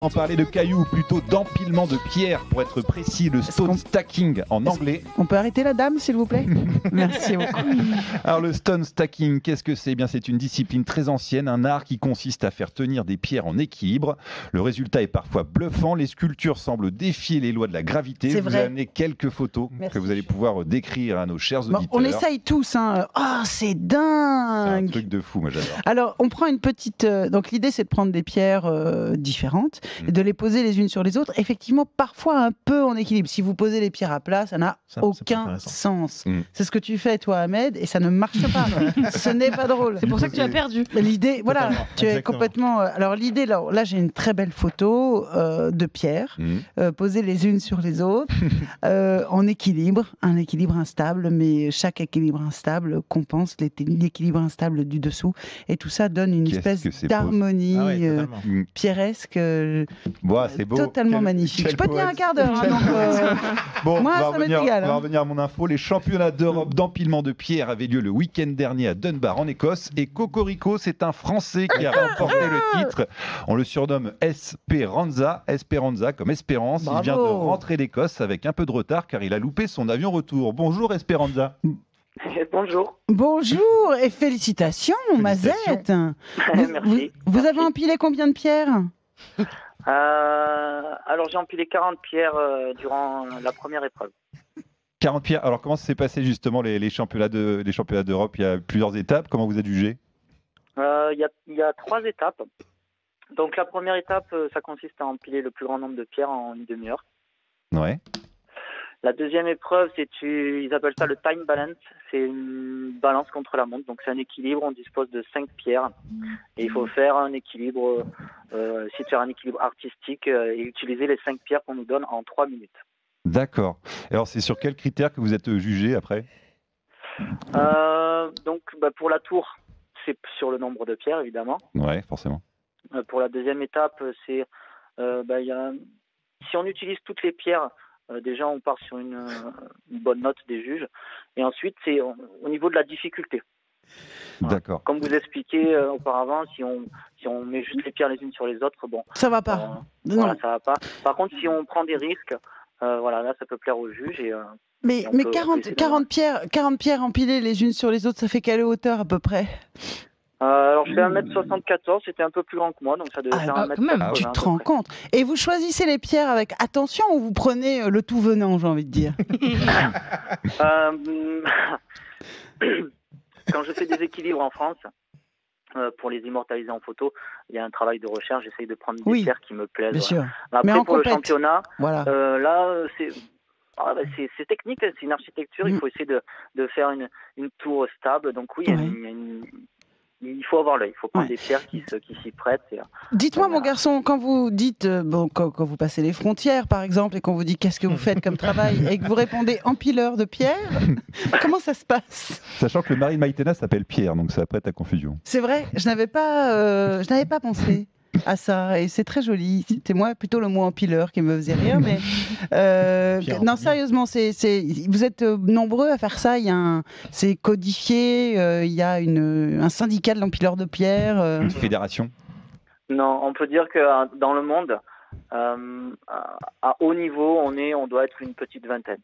On parlait de cailloux, ou plutôt d'empilement de pierres, pour être précis, le stone stacking en anglais. On peut arrêter la dame, s'il vous plaît? Merci beaucoup. Alors le stone stacking, qu'est-ce que c'est? Eh bien, c'est une discipline très ancienne, un art qui consiste à faire tenir des pierres en équilibre. Le résultat est parfois bluffant, les sculptures semblent défier les lois de la gravité. C'est vous vrai. amenez quelques photos que vous allez pouvoir décrire à nos chers Bon, auditeurs. on essaye tous. Hein. Oh, c'est C'est un dingue! truc de fou, moi j'adore. Alors, on prend une petite. Donc, l'idée, c'est de prendre des pierres différentes et de les poser les unes sur les autres. Effectivement, parfois un peu en équilibre. Si vous posez les pierres à plat, ça n'a aucun sens. C'est ce que tu fais, toi, Ahmed, et ça ne marche pas. Ce n'est pas drôle. C'est pour ça que tu as perdu. L'idée, voilà, Totalement, tu es exactement. complètement. Alors, l'idée, là, j'ai une très belle photo de pierres posées les unes sur les autres en équilibre, un équilibre instable, mais chaque équilibre instable compense l'équilibre instable du dessous, et tout ça donne une Qu'est-ce espèce que c'est beau. d'harmonie Ah ouais, totalement. pierresque, Bon, c'est beau. totalement magnifique. quel Je peux tenir un poète. quart d'heure. Hein, donc, Bon, moi, on va ça m'est revenir, égal, on va hein. revenir à mon info. Les championnats d'Europe d'empilement de pierres avaient lieu le week-end dernier à Dunbar en Écosse. Et Cocorico, c'est un Français qui a remporté le titre. On le surnomme Esperanza comme Espérance. Bravo. Il vient de rentrer d'Écosse avec un peu de retard car il a loupé son avion retour. Bonjour Esperanza. Bonjour. Bonjour et félicitations, Mazette. Merci. Vous avez empilé combien de pierres? Alors j'ai empilé 40 pierres durant la première épreuve. 40 pierres. Alors comment ça s'est passé justement les championnats d'Europe? Il y a plusieurs étapes. Comment vous êtes jugé? Il y a 3 étapes. Donc la première étape, ça consiste à empiler le plus grand nombre de pierres en une demi-heure. Ouais. La deuxième épreuve, ils appellent ça le time balance. C'est une balance contre la montre. Donc c'est un équilibre. On dispose de 5 pierres et il faut faire un équilibre, essayer de faire un équilibre artistique et utiliser les 5 pierres qu'on nous donne en 3 minutes. D'accord. Alors c'est sur quels critères que vous êtes jugé après? Donc pour la tour, c'est sur le nombre de pierres évidemment. Ouais, forcément. Pour la deuxième étape, c'est si on utilise toutes les pierres, déjà on part sur une bonne note des juges. Et ensuite, c'est au niveau de la difficulté. Voilà. D'accord. Comme vous expliqué auparavant, si on met juste les pierres les unes sur les autres, bon, Ça va pas. voilà, ça va pas. Par contre, si on prend des risques, voilà, là, ça peut plaire aux juges. Et, Mais, on mais peut 40 essayer de 40 pierres empilées les unes sur les autres, ça fait quelle hauteur à peu près? alors, je fais 1m74, c'était un peu plus grand que moi, donc ça devait faire quand même. 1m80. Tu te rends compte? Et vous choisissez les pierres avec attention ou vous prenez le tout venant, j'ai envie de dire? Quand je fais des équilibres en France, pour les immortaliser en photo, il y a un travail de recherche, j'essaye de prendre des Oui, pierres qui me plaisent. Bien Voilà. sûr. Après, Mais en pour le compète. championnat, Voilà. là, c'est technique, c'est une architecture, il faut essayer de faire une tour stable. Donc oui, il faut avoir l'œil, il faut prendre des pierres qui s'y prêtent. Dites-moi, voilà. mon garçon, quand vous dites, quand vous passez les frontières, par exemple, et qu'on vous dit qu'est-ce que vous faites comme travail, et que vous répondez empileur de pierres, comment ça se passe? Sachant que le mari de Maïtena s'appelle Pierre, donc ça prête à confusion. C'est vrai, je n'avais pas pensé à ça, et c'est très joli. C'était moi plutôt le mot empileur qui me faisait rire, mais non, sérieusement, vous êtes nombreux à faire ça. C'est codifié. Il y a un syndicat de l'empileur de pierres. Une fédération. Non, on peut dire que dans le monde, à haut niveau, on doit être une petite vingtaine.